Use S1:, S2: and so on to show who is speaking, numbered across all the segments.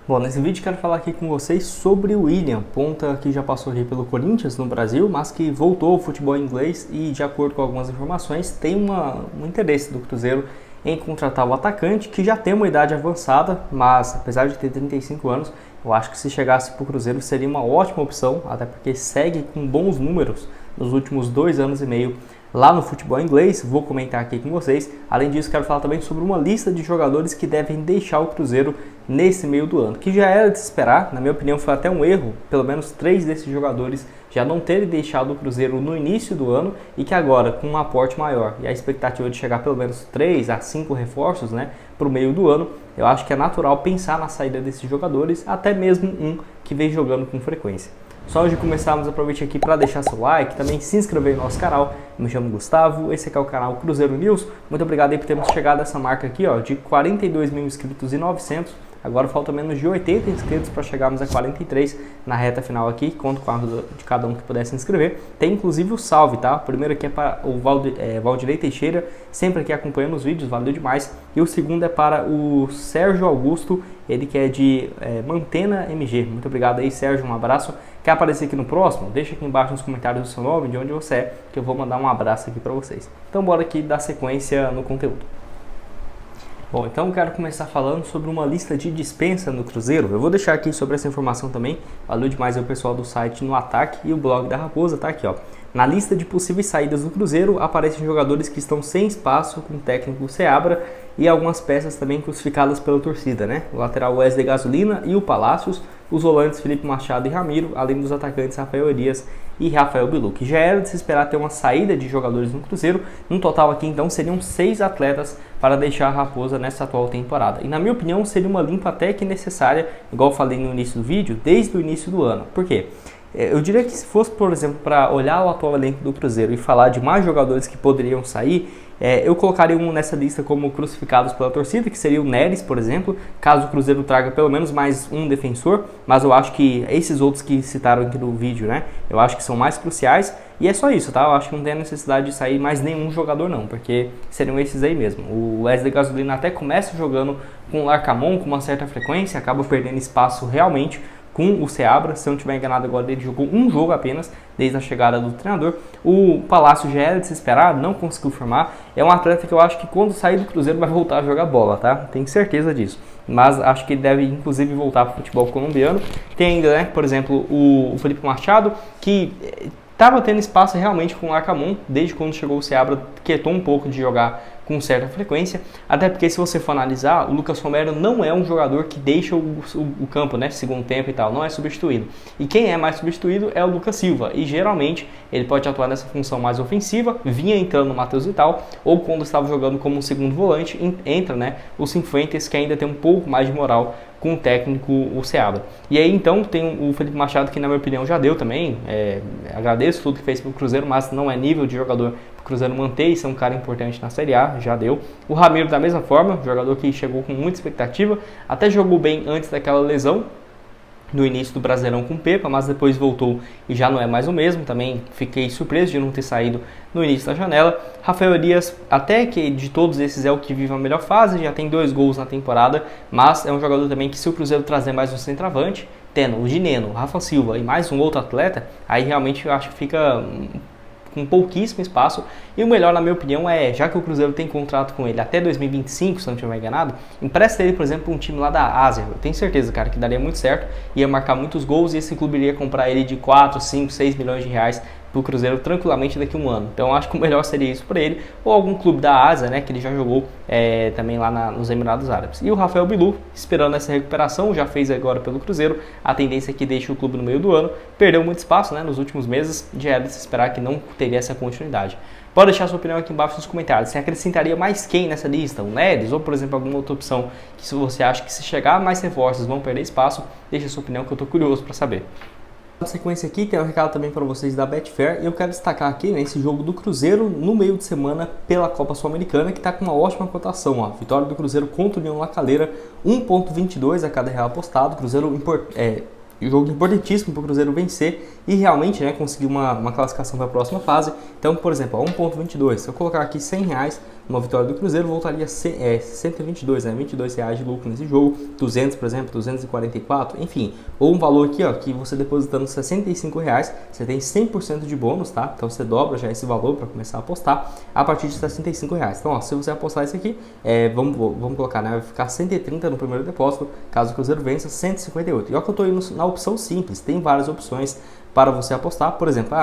S1: Bom, nesse vídeo quero falar aqui com vocês sobre o William, ponta que já passou aqui pelo Corinthians no Brasil, mas que voltou ao futebol inglês e, de acordo com algumas informações, tem um interesse do Cruzeiro em contratar o atacante, que já tem uma idade avançada, mas apesar de ter 35 anos, eu acho que se chegasse para o Cruzeiro seria uma ótima opção, até porque segue com bons números nos últimos 2 anos e meio lá no futebol inglês. Vou comentar aqui com vocês. Além disso, quero falar também sobre uma lista de jogadores que devem deixar o Cruzeiro nesse meio do ano, que já era de se esperar. Na minha opinião, foi até um erro, pelo menos 3 desses jogadores já não terem deixado o Cruzeiro no início do ano e que agora, com um aporte maior e a expectativa de chegar pelo menos 3 a 5 reforços, para o meio do ano, eu acho que é natural pensar na saída desses jogadores, até mesmo um que vem jogando com frequência. Só antes de começarmos, aproveite aqui para deixar seu like, também se inscrever no nosso canal. Eu me chamo Gustavo, esse aqui é o canal Cruzeiro News. Muito obrigado aí por termos chegado a essa marca aqui, de 42 mil inscritos e 900. Agora falta menos de 80 inscritos para chegarmos a 43 na reta final aqui. Conto com a ajuda de cada um que puder se inscrever. Tem inclusive o salve, tá? O primeiro aqui é para o Valdirei Teixeira, sempre aqui acompanhando os vídeos, valeu demais. E o segundo é para o Sérgio Augusto, ele que é de Mantena MG. Muito obrigado aí, Sérgio, um abraço. Quer aparecer aqui no próximo? Deixa aqui embaixo nos comentários o seu nome, de onde você é, que eu vou mandar um abraço aqui para vocês. Então bora aqui dar sequência no conteúdo. Bom, então eu quero começar falando sobre uma lista de dispensa no Cruzeiro. Eu vou deixar aqui sobre essa informação também. Valeu demais o pessoal do site No Ataque e o blog da Raposa, tá aqui, Na lista de possíveis saídas do Cruzeiro aparecem jogadores que estão sem espaço com o técnico Seabra e algumas peças também crucificadas pela torcida, O lateral Wesley Gasolina e o Palácios, os volantes Felipe Machado e Ramiro, além dos atacantes Rafael Elias e Rafael Bilu, que já era de se esperar ter uma saída de jogadores no Cruzeiro. No total aqui então seriam 6 atletas para deixar a Raposa nessa atual temporada. E na minha opinião seria uma limpa até que necessária, igual eu falei no início do vídeo, desde o início do ano. Por quê? Eu diria que se fosse, por exemplo, para olhar o atual elenco do Cruzeiro e falar de mais jogadores que poderiam sair, eu colocaria um nessa lista como crucificados pela torcida, que seria o Neres, por exemplo, caso o Cruzeiro traga pelo menos mais um defensor, mas eu acho que esses outros que citaram aqui no vídeo, eu acho que são mais cruciais, e é só isso, tá? Eu acho que não tem a necessidade de sair mais nenhum jogador não, porque seriam esses aí mesmo. O Wesley Gasolina até começa jogando com o Larcamon com uma certa frequência, acaba perdendo espaço realmente com o Seabra. Se eu não estiver enganado agora, ele jogou um jogo apenas desde a chegada do treinador. O Palácio já era de se esperar, não conseguiu formar. É um atleta que eu acho que quando sair do Cruzeiro vai voltar a jogar bola, tá? Tenho certeza disso. Mas acho que ele deve inclusive voltar para o futebol colombiano. Tem ainda, por exemplo, o Felipe Machado, que estava tendo espaço realmente com o Arcamon, desde quando chegou o Seabra, quietou um pouco de jogar com certa frequência, até porque se você for analisar, o Lucas Romero não é um jogador que deixa o campo, segundo tempo e tal, não é substituído. E quem é mais substituído é o Lucas Silva, e geralmente ele pode atuar nessa função mais ofensiva, vinha entrando no Matheus Vital, ou quando estava jogando como um segundo volante, entra o Cifuentes, que ainda tem um pouco mais de moral com o técnico, o Seabra. E aí então tem o Felipe Machado, que na minha opinião já deu também, agradeço tudo que fez pelo Cruzeiro, mas não é nível de jogador para o Cruzeiro manter e ser um cara importante na Série A, já deu. O Ramiro da mesma forma, jogador que chegou com muita expectativa, até jogou bem antes daquela lesão, no início do Brasileirão com o Pepa, mas depois voltou e já não é mais o mesmo. Também fiquei surpreso de não ter saído no início da janela. Rafael Elias, até que de todos esses é o que vive a melhor fase, já tem 2 gols na temporada, mas é um jogador também que, se o Cruzeiro trazer mais um centroavante, tendo o Gineno, o Rafa Silva e mais um outro atleta, aí realmente eu acho que fica com pouquíssimo espaço. E o melhor, na minha opinião, já que o Cruzeiro tem contrato com ele até 2025, se não estiver enganado, empresta ele, por exemplo, para um time lá da Ásia. Eu tenho certeza, cara, que daria muito certo, ia marcar muitos gols e esse clube iria comprar ele de 4, 5, 6 milhões de reais para o Cruzeiro tranquilamente daqui a um ano. Então acho que o melhor seria isso para ele, ou algum clube da Ásia, que ele já jogou também lá nos Emirados Árabes. E o Rafael Bilu, esperando essa recuperação, já fez agora pelo Cruzeiro, a tendência é que deixe o clube no meio do ano, perdeu muito espaço nos últimos meses, já era de se esperar que não teria essa continuidade. Pode deixar sua opinião aqui embaixo nos comentários. Você acrescentaria mais quem nessa lista? O Neres ou, por exemplo, alguma outra opção que, se você acha que se chegar mais reforços vão perder espaço, deixa sua opinião que eu estou curioso para saber. Na sequência aqui, tem um recado também para vocês da Betfair, e eu quero destacar aqui esse jogo do Cruzeiro no meio de semana pela Copa Sul-Americana, que está com uma ótima cotação. Vitória do Cruzeiro contra o União La Calera, 1,22 a cada real apostado. Cruzeiro jogo importantíssimo para o Cruzeiro vencer e realmente conseguir uma classificação para a próxima fase. Então, por exemplo, 1,22. Se eu colocar aqui R$100, uma vitória do Cruzeiro voltaria 122, né, R$22 de lucro nesse jogo, 200, por exemplo, 244, enfim, ou um valor aqui, ó, que você depositando R$65, você tem 100% de bônus, tá? Então você dobra já esse valor para começar a apostar a partir de R$65. Então, ó, se você apostar isso aqui, vamos colocar, né, vai ficar 130 no primeiro depósito, caso o Cruzeiro vença, 158. E ó que eu estou indo na opção simples, tem várias opções para você apostar, por exemplo,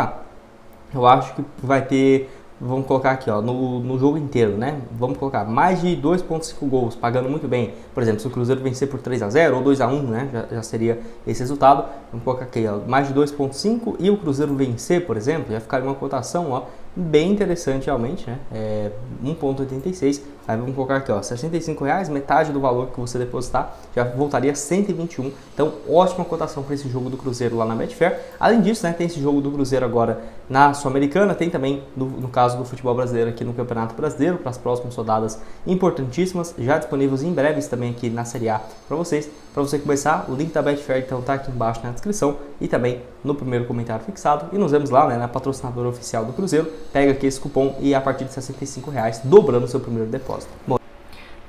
S1: eu acho que vai ter, vamos colocar aqui, ó, no jogo inteiro, né? Vamos colocar mais de 2.5 gols, pagando muito bem. Por exemplo, se o Cruzeiro vencer por 3-0 ou 2-1, né? Já seria esse resultado. Vamos colocar aqui, ó, mais de 2.5 e o Cruzeiro vencer, por exemplo, já ficaria uma cotação, ó, bem interessante realmente, né? 1.86. Aí vamos colocar aqui, ó, R$65, metade do valor que você depositar, já voltaria a 121. Então, ótima cotação para esse jogo do Cruzeiro lá na Betfair. Além disso, né, tem esse jogo do Cruzeiro agora na Sul-Americana, tem também, no caso do futebol brasileiro, aqui no Campeonato Brasileiro, para as próximas rodadas importantíssimas, já disponíveis em breves também aqui na Série A para vocês. Para você começar, o link da Betfair então tá aqui embaixo na descrição e também no primeiro comentário fixado. E nos vemos lá, né, na patrocinadora oficial do Cruzeiro. Pega aqui esse cupom e a partir de R$65, dobrando o seu primeiro depósito.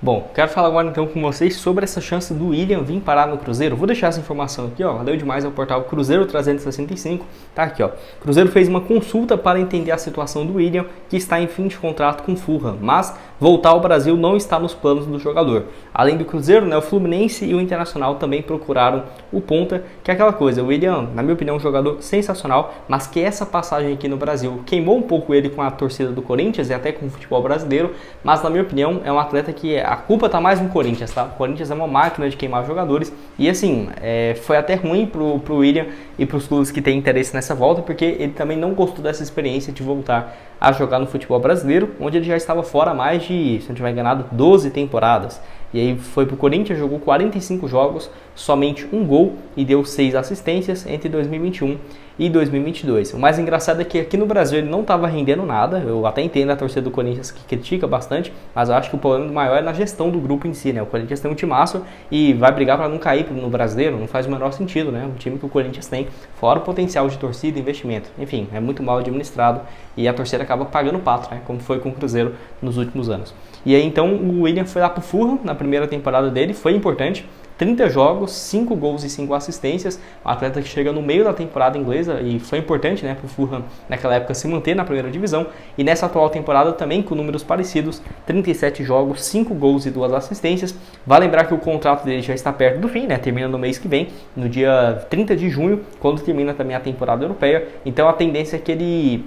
S1: Bom, quero falar agora então com vocês sobre essa chance do William vir parar no Cruzeiro. Vou deixar essa informação aqui, ó, valeu demais ao portal Cruzeiro 365, tá aqui, ó. Cruzeiro fez uma consulta para entender a situação do William, que está em fim de contrato com o Fulham, mas voltar ao Brasil não está nos planos do jogador. Além do Cruzeiro, né, o Fluminense e o Internacional também procuraram o ponta, que é aquela coisa, o William, na minha opinião, é um jogador sensacional, mas que essa passagem aqui no Brasil queimou um pouco ele com a torcida do Corinthians e até com o futebol brasileiro, mas na minha opinião é um atleta que a culpa tá mais no Corinthians, tá? O Corinthians é uma máquina de queimar jogadores e assim, foi até ruim pro William e pros clubes que têm interesse nessa volta, porque ele também não gostou dessa experiência de voltar a jogar no futebol brasileiro, onde ele já estava fora há mais de, se não estiver enganado, 12 temporadas. E aí foi pro Corinthians, jogou 45 jogos, somente um gol e deu 6 assistências entre 2021 e 2022. O mais engraçado é que aqui no Brasil ele não estava rendendo nada. Eu até entendo a torcida do Corinthians que critica bastante, mas eu acho que o problema maior é na gestão do grupo em si, né? O Corinthians tem um timaço e vai brigar para não cair no brasileiro, não faz o menor sentido, né? O time que o Corinthians tem, fora o potencial de torcida e investimento. Enfim, é muito mal administrado e a torcida acaba pagando o pato, né? Como foi com o Cruzeiro nos últimos anos. E aí então o William foi lá pro Fulham na primeira temporada dele, foi importante. 30 jogos, 5 gols e 5 assistências, um atleta que chega no meio da temporada inglesa e foi importante, né, para o Fulham naquela época se manter na primeira divisão, e nessa atual temporada também com números parecidos, 37 jogos, 5 gols e 2 assistências. Vale lembrar que o contrato dele já está perto do fim, né, termina no mês que vem, no dia 30 de junho, quando termina também a temporada europeia, então a tendência é que ele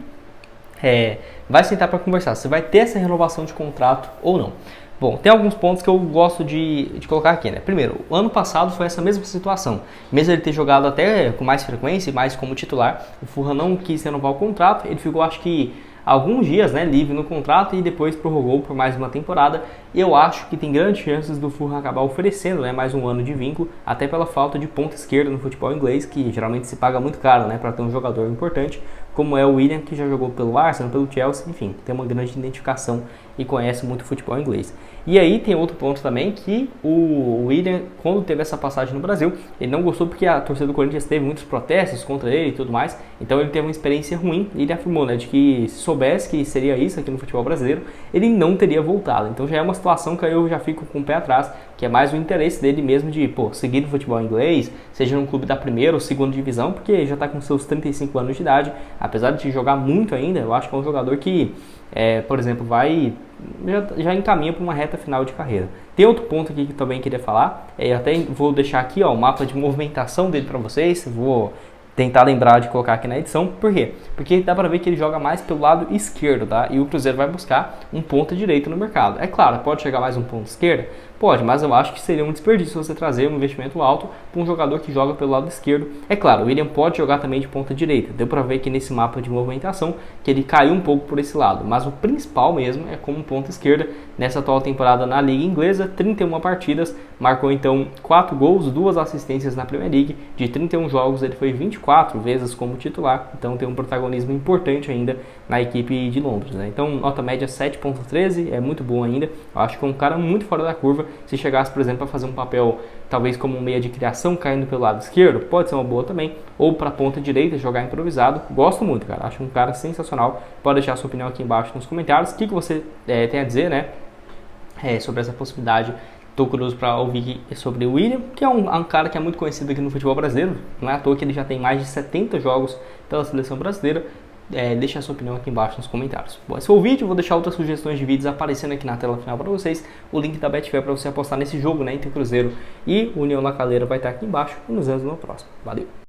S1: vai sentar para conversar se vai ter essa renovação de contrato ou não. Bom, tem alguns pontos que eu gosto de colocar aqui, né? Primeiro, o ano passado foi essa mesma situação. Mesmo ele ter jogado até com mais frequência e mais como titular, o Fulham não quis renovar o contrato, ele ficou, acho que, alguns dias, né, livre no contrato e depois prorrogou por mais uma temporada. Eu acho que tem grandes chances do Fulham acabar oferecendo, né, mais um ano de vínculo, até pela falta de ponta esquerda no futebol inglês, que geralmente se paga muito caro, né, para ter um jogador importante, como é o William, que já jogou pelo Arsenal, pelo Chelsea, enfim, tem uma grande identificação e conhece muito futebol inglês. E aí tem outro ponto também, que o William, quando teve essa passagem no Brasil, ele não gostou porque a torcida do Corinthians teve muitos protestos contra ele e tudo mais, então ele teve uma experiência ruim e ele afirmou, né, de que se soubesse que seria isso aqui no futebol brasileiro, ele não teria voltado. Então já é uma situação que eu já fico com o pé atrás, que é mais o interesse dele mesmo de, seguir no futebol inglês, seja num clube da primeira ou segunda divisão, porque já está com seus 35 anos de idade, apesar de jogar muito ainda, eu acho que é um jogador que, por exemplo, já encaminha para uma reta final de carreira. Tem outro ponto aqui que também queria falar, até vou deixar aqui, ó, o mapa de movimentação dele para vocês, vou tentar lembrar de colocar aqui na edição. Por quê? Porque dá para ver que ele joga mais pelo lado esquerdo, tá? E o Cruzeiro vai buscar um ponta direito no mercado. É claro, pode chegar mais um ponta esquerda? Pode, mas eu acho que seria um desperdício você trazer um investimento alto para um jogador que joga pelo lado esquerdo. É claro, o William pode jogar também de ponta direita. Deu para ver que nesse mapa de movimentação que ele caiu um pouco por esse lado. Mas o principal mesmo é como ponta esquerda. Nessa atual temporada na Liga Inglesa, 31 partidas, marcou então 4 gols, 2 assistências na Premier League. De 31 jogos ele foi 24 vezes como titular, então tem um protagonismo importante ainda na equipe de Londres, né? Então nota média 7.13, é muito bom ainda. Eu acho que é um cara muito fora da curva Se chegasse, por exemplo, para fazer um papel talvez como um meia de criação caindo pelo lado esquerdo, pode ser uma boa também. Ou para a ponta direita, jogar improvisado. Gosto muito, cara. Acho um cara sensacional. Pode deixar a sua opinião aqui embaixo nos comentários. O que você tem a dizer, né? Sobre essa possibilidade. Estou curioso para ouvir sobre o William, que é um cara que é muito conhecido aqui no futebol brasileiro. Não é à toa que ele já tem mais de 70 jogos pela seleção brasileira. Deixa a sua opinião aqui embaixo nos comentários. Bom, esse foi o vídeo. Eu vou deixar outras sugestões de vídeos aparecendo aqui na tela final para vocês. O link da Betfair para você apostar nesse jogo, né, entre Cruzeiro e União La Calera vai estar aqui embaixo. E nos vemos no próximo. Valeu!